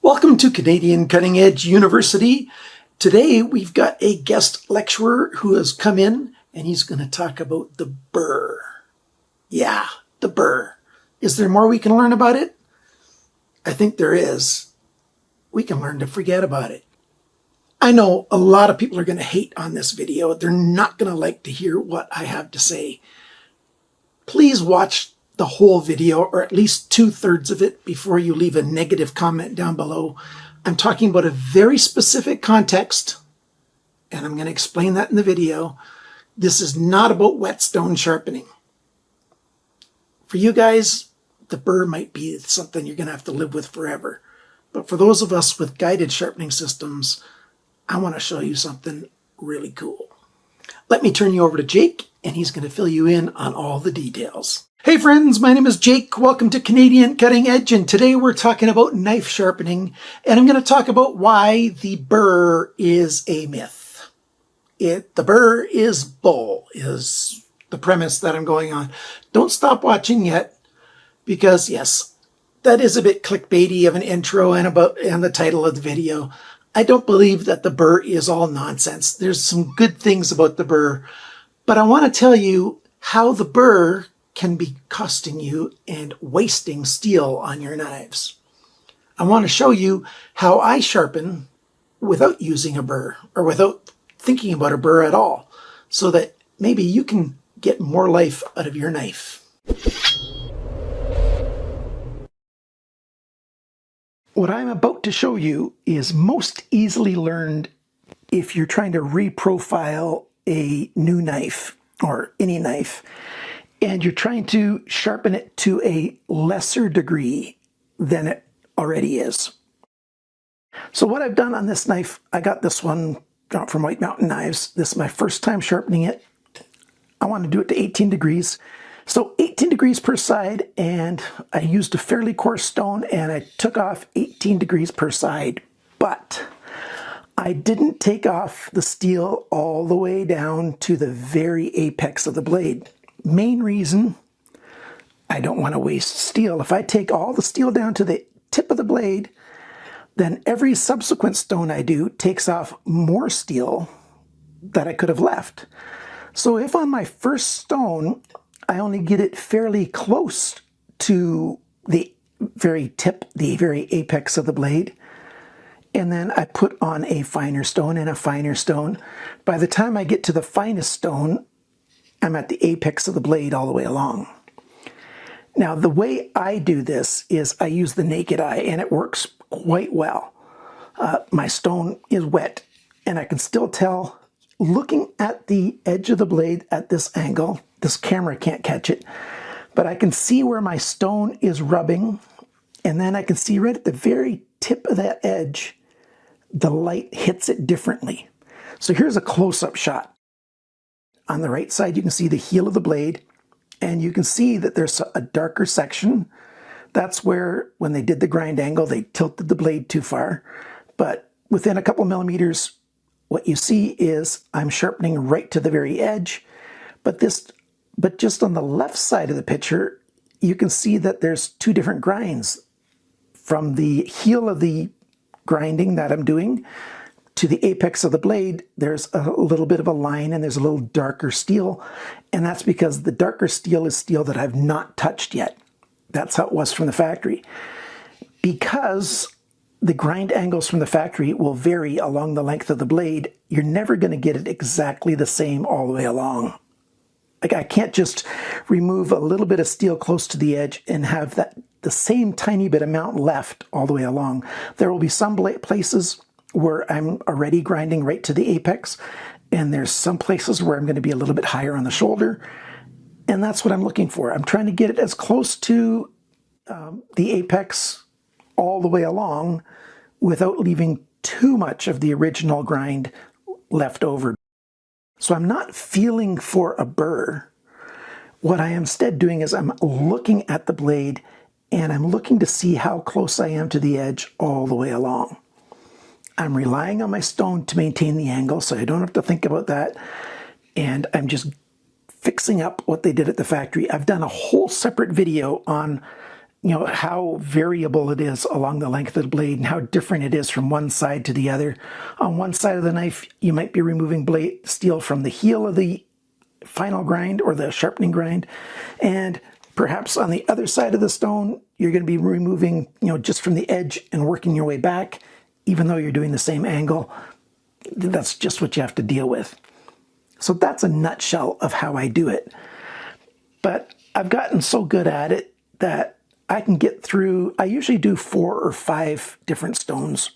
Welcome to Canadian Cutting Edge University. Today we've got a guest lecturer who has come in and he's going to talk about the BURR. Yeah, the BURR. Is there more we can learn about it? I think there is. We can learn to forget about it. I know a lot of people are going to hate on this video. They're not going to like to hear what I have to say. Please watch the whole video, or at least 2/3 of it, before you leave a negative comment down below. I'm talking about a very specific context, and I'm going to explain that in the video. This is not about whetstone sharpening. For you guys, the BURR might be something you're going to have to live with forever. But for those of us with guided sharpening systems, I want to show you something really cool. Let me turn you over to Jake, and he's going to fill you in on all the details. Hey friends, my name is Jake. Welcome to Canadian Cutting Edge, and today we're talking about knife sharpening, and I'm going to talk about why the BURR is a myth. The BURR is bull, is the premise that I'm going on. Don't stop watching yet, because yes, that is a bit clickbaity of an intro and the title of the video. I don't believe that the BURR is all nonsense. There's some good things about the BURR, but I want to tell you how the BURR can be costing you and wasting steel on your knives. I want to show you how I sharpen without using a BURR, or without thinking about a BURR at all, so that maybe you can get more life out of your knife. What I'm about to show you is most easily learned if you're trying to reprofile a new knife, or any knife, and you're trying to sharpen it to a lesser degree than it already is. So what I've done on this knife, I got this one from White Mountain Knives. This is my first time sharpening it. I want to do it to 18 degrees. So 18 degrees per side, and I used a fairly coarse stone, and I took off 18 degrees per side. But I didn't take off the steel all the way down to the very apex of the blade. Main reason, I don't want to waste steel. If I take all the steel down to the tip of the blade, then every subsequent stone I do takes off more steel that I could have left. So if on my first stone, I only get it fairly close to the very tip, the very apex of the blade, and then I put on a finer stone and a finer stone, by the time I get to the finest stone, I'm at the apex of the blade all the way along. Now, the way I do this is I use the naked eye, and it works quite well. My stone is wet, and I can still tell, looking at the edge of the blade at this angle, this camera can't catch it, but I can see where my stone is rubbing, and then I can see right at the very tip of that edge, the light hits it differently. So here's a close-up shot. On the right side, you can see the heel of the blade, and you can see that there's a darker section. That's where, when they did the grind angle, they tilted the blade too far. But within a couple millimeters, what you see is I'm sharpening right to the very edge. But just on the left side of the picture, you can see that there's two different grinds. From the heel of the grinding that I'm doing to the apex of the blade, there's a little bit of a line, and there's a little darker steel, and that's because the darker steel is steel that I've not touched yet. That's how it was from the factory. Because the grind angles from the factory will vary along the length of the blade, you're never going to get it exactly the same all the way along. Like, I can't just remove a little bit of steel close to the edge and have the same tiny bit amount left all the way along. There will be some places where I'm already grinding right to the apex, and there's some places where I'm going to be a little bit higher on the shoulder, and that's what I'm looking for. I'm trying to get it as close to the apex all the way along without leaving too much of the original grind left over. So I'm not feeling for a BURR. What I am instead doing is I'm looking at the blade, and I'm looking to see how close I am to the edge all the way along. I'm relying on my stone to maintain the angle, so I don't have to think about that. And I'm just fixing up what they did at the factory. I've done a whole separate video on how variable it is along the length of the blade and how different it is from one side to the other. On one side of the knife, you might be removing steel from the heel of the final grind or the sharpening grind, and perhaps on the other side of the stone, you're going to be removing, just from the edge and working your way back, even though you're doing the same angle. That's just what you have to deal with. So that's a nutshell of how I do it. But I've gotten so good at it that I can get through, I usually do 4 or 5 different stones,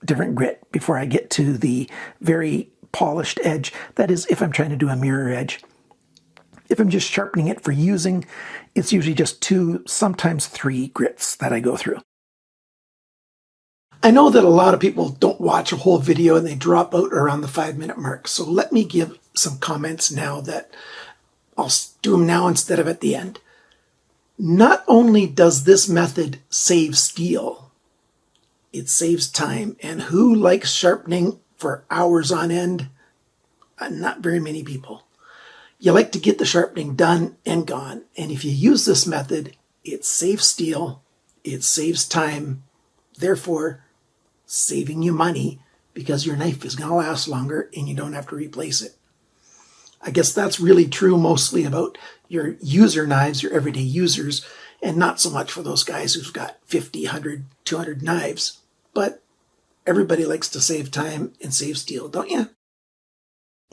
different grit, before I get to the very polished edge. That is, if I'm trying to do a mirror edge. If I'm just sharpening it for using, it's usually just 2, sometimes 3 grits that I go through. I know that a lot of people don't watch a whole video and they drop out around the 5-minute mark. So let me give some comments now that I'll do them now instead of at the end. Not only does this method save steel, it saves time. And who likes sharpening for hours on end? Not very many people. You like to get the sharpening done and gone. And if you use this method, it saves steel, it saves time, therefore saving you money because your knife is going to last longer and you don't have to replace it. I guess that's really true mostly about your user knives, your everyday users, and not so much for those guys who've got 50, 100, 200 knives. But everybody likes to save time and save steel, don't you?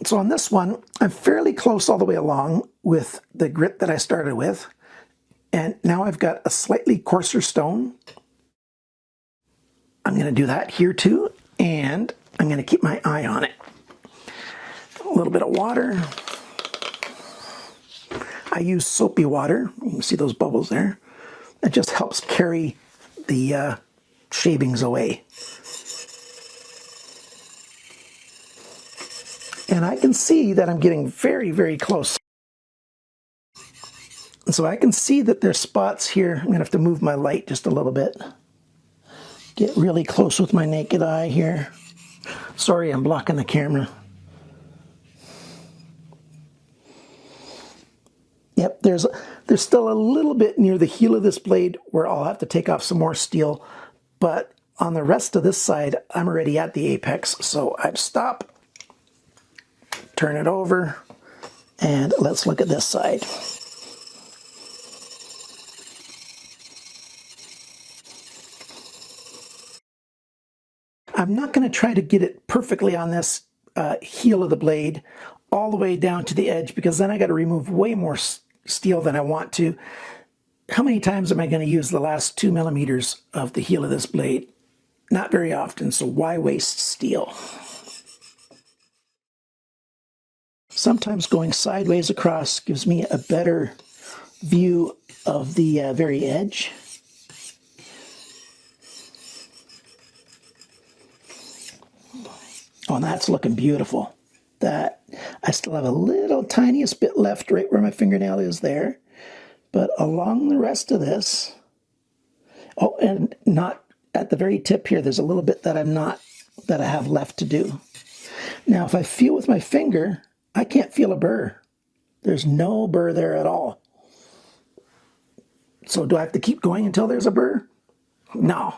So on this one, I'm fairly close all the way along with the grit that I started with. And now I've got a slightly coarser stone. I'm going to do that here too, and I'm going to keep my eye on it. A little bit of water. I use soapy water. You can see those bubbles there. It just helps carry the shavings away. And I can see that I'm getting very, very close. And so I can see that there's spots here. I'm going to have to move my light just a little bit. Get really close with my naked eye here. Sorry, I'm blocking the camera. Yep, there's still a little bit near the heel of this blade where I'll have to take off some more steel, but on the rest of this side, I'm already at the apex, so I stop, turn it over, and let's look at this side. I'm not going to try to get it perfectly on this heel of the blade all the way down to the edge, because then I got to remove way more steel than I want to. How many times am I going to use the last 2 millimeters of the heel of this blade? Not very often, so why waste steel? Sometimes going sideways across gives me a better view of the very edge. Oh, and that's looking beautiful. That I still have a little tiniest bit left right where my fingernail is there, but along the rest of this, oh, and not at the very tip here, there's a little bit that I have left to do. Now, if I feel with my finger, I can't feel a burr. There's no burr there at all. So do I have to keep going until there's a burr? No,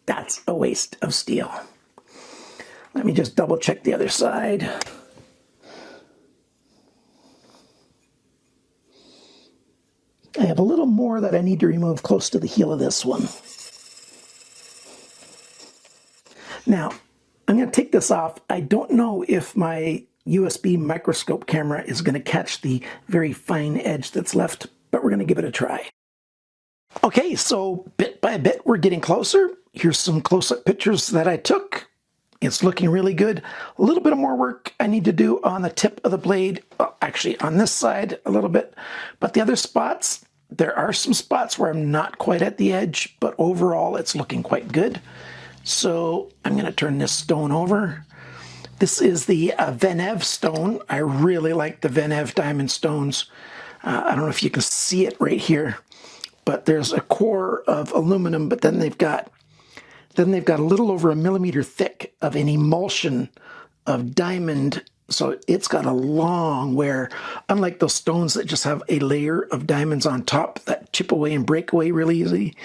that's a waste of steel. Let me just double check the other side. I have a little more that I need to remove close to the heel of this one. Now, I'm going to take this off. I don't know if my USB microscope camera is going to catch the very fine edge that's left, but we're going to give it a try. Okay, so bit by bit, we're getting closer. Here's some close-up pictures that I took. It's looking really good. A little bit of more work I need to do on the tip of the blade. Well, actually, on this side a little bit. But the other spots, there are some spots where I'm not quite at the edge, but overall it's looking quite good. So I'm going to turn this stone over. This is the Venev stone. I really like the Venev diamond stones. I don't know if you can see it right here, but there's a core of aluminum, but then they've got a little over 1 millimeter thick of an emulsion of diamond So it's got a long wear, unlike those stones that just have a layer of diamonds on top that chip away and break away really easily.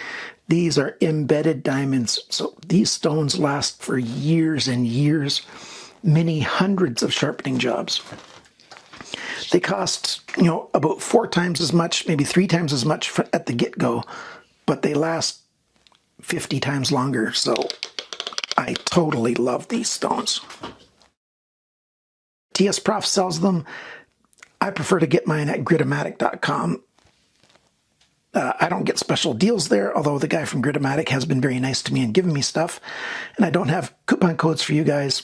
These are embedded diamonds. So these stones last for years and years, many hundreds of sharpening jobs. They cost, you know, about 4 times as much, maybe 3 times as much at the get-go, but they last 50 times longer. So I totally love these stones. TS Prof sells them. I prefer to get mine at gritomatic.com. I don't get special deals there, although the guy from Gritomatic has been very nice to me and given me stuff. And I don't have coupon codes for you guys,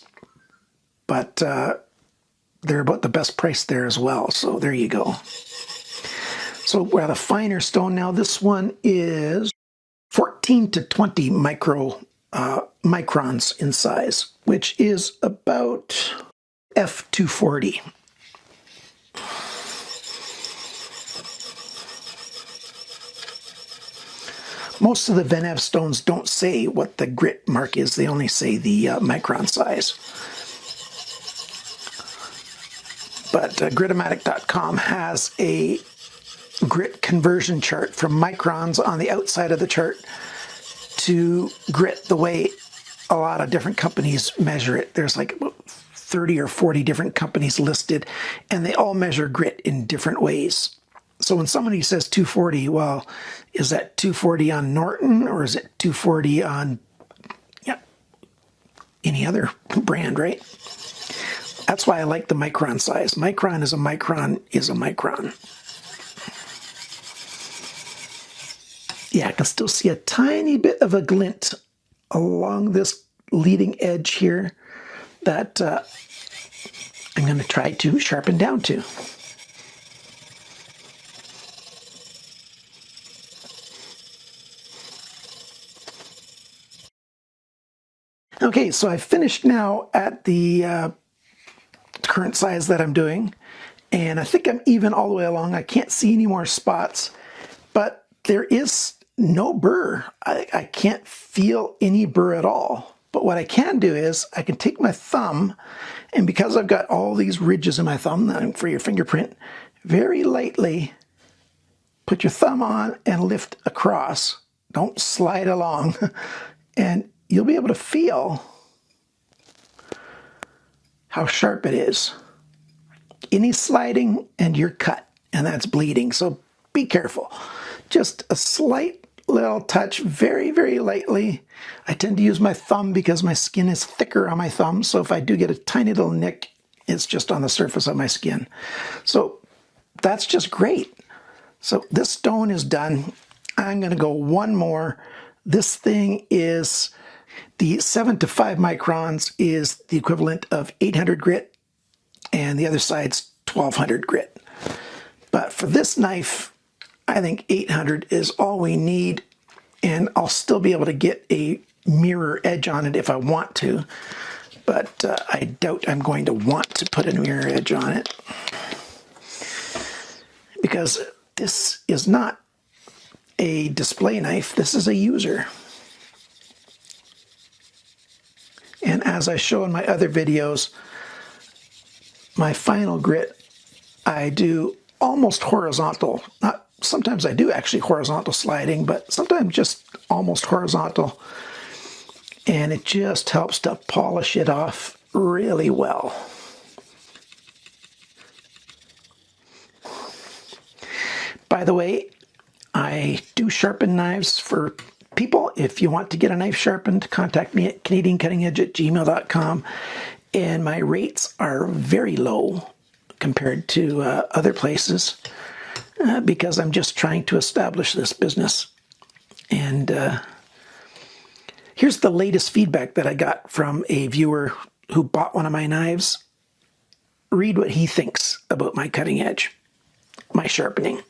but they're about the best price there as well. So there you go. So we're at a finer stone now. This one is 14 to 20 microns in size, which is about F240. Most of the Venev stones don't say what the grit mark is. They only say the micron size. But gritomatic.com has a grit conversion chart from microns on the outside of the chart to grit the way a lot of different companies measure it. There's like 30 or 40 different companies listed, and they all measure grit in different ways. So when somebody says 240, well, is that 240 on Norton or is it 240 on any other brand, right? That's why I like the micron size. Micron is a micron is a micron. Yeah, I can still see a tiny bit of a glint along this leading edge here that I'm going to try to sharpen down to. Okay, so I've finished now at the current size that I'm doing, and I think I'm even all the way along. I can't see any more spots, but there is no burr. I can't feel any burr at all. But what I can do is I can take my thumb, and because I've got all these ridges in my thumb for your fingerprint, very lightly put your thumb on and lift across. Don't slide along, and you'll be able to feel how sharp it is. Any sliding and you're cut, and that's bleeding. So be careful. Just a slight little touch, very, very lightly. I tend to use my thumb because my skin is thicker on my thumb. So if I do get a tiny little nick, it's just on the surface of my skin. So that's just great. So this stone is done. I'm going to go one more. This thing is the 7 to 5 microns is the equivalent of 800 grit, and the other side's 1200 grit. But for this knife, I think 800 is all we need, and I'll still be able to get a mirror edge on it if I want to, but I doubt I'm going to want to put a mirror edge on it, because this is not a display knife, this is a user. And as I show in my other videos, my final grit, I do almost horizontal. Sometimes I do actually horizontal sliding, but sometimes just almost horizontal. And it just helps to polish it off really well. By the way, I do sharpen knives for people. If you want to get a knife sharpened, contact me at CanadianCuttingEdge@gmail.com. And my rates are very low compared to other places because I'm just trying to establish this business. And here's the latest feedback that I got from a viewer who bought one of my knives. Read what he thinks about my cutting edge, my sharpening.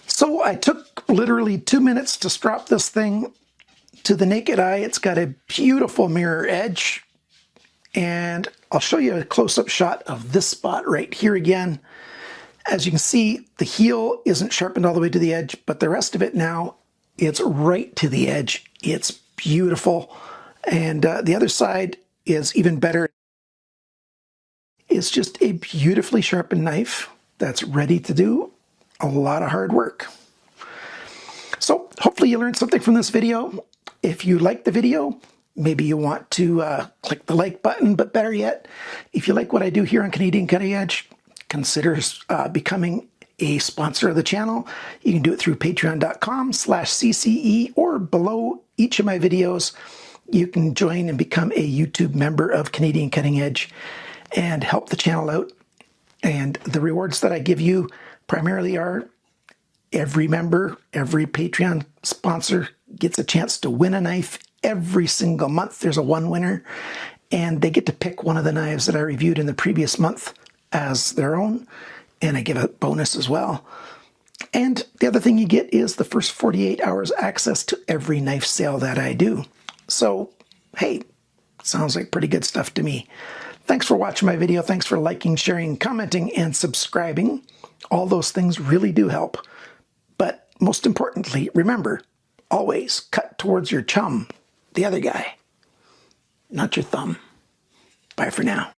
So I took literally 2 minutes to strop this thing. To the naked eye, it's got a beautiful mirror edge. And I'll show you a close-up shot of this spot right here again. As you can see, the heel isn't sharpened all the way to the edge, but the rest of it now, it's right to the edge. It's beautiful. And the other side, is even better. It's just a beautifully sharpened knife that's ready to do a lot of hard work. So hopefully you learned something from this video. If you like the video, maybe you want to click the like button, but better yet, if you like what I do here on Canadian Cutting Edge, consider becoming a sponsor of the channel. You can do it through patreon.com/CCE, or below each of my videos, you can join and become a YouTube member of Canadian Cutting Edge and help the channel out. And the rewards that I give you primarily are every member, every Patreon sponsor gets a chance to win a knife every single month. There's a one winner, and they get to pick one of the knives that I reviewed in the previous month as their own, and I give a bonus as well. And the other thing you get is the first 48 hours access to every knife sale that I do. So, hey, sounds like pretty good stuff to me. Thanks for watching my video. Thanks for liking, sharing, commenting, and subscribing. All those things really do help. But most importantly, remember, always cut towards your chum, the other guy, not your thumb. Bye for now.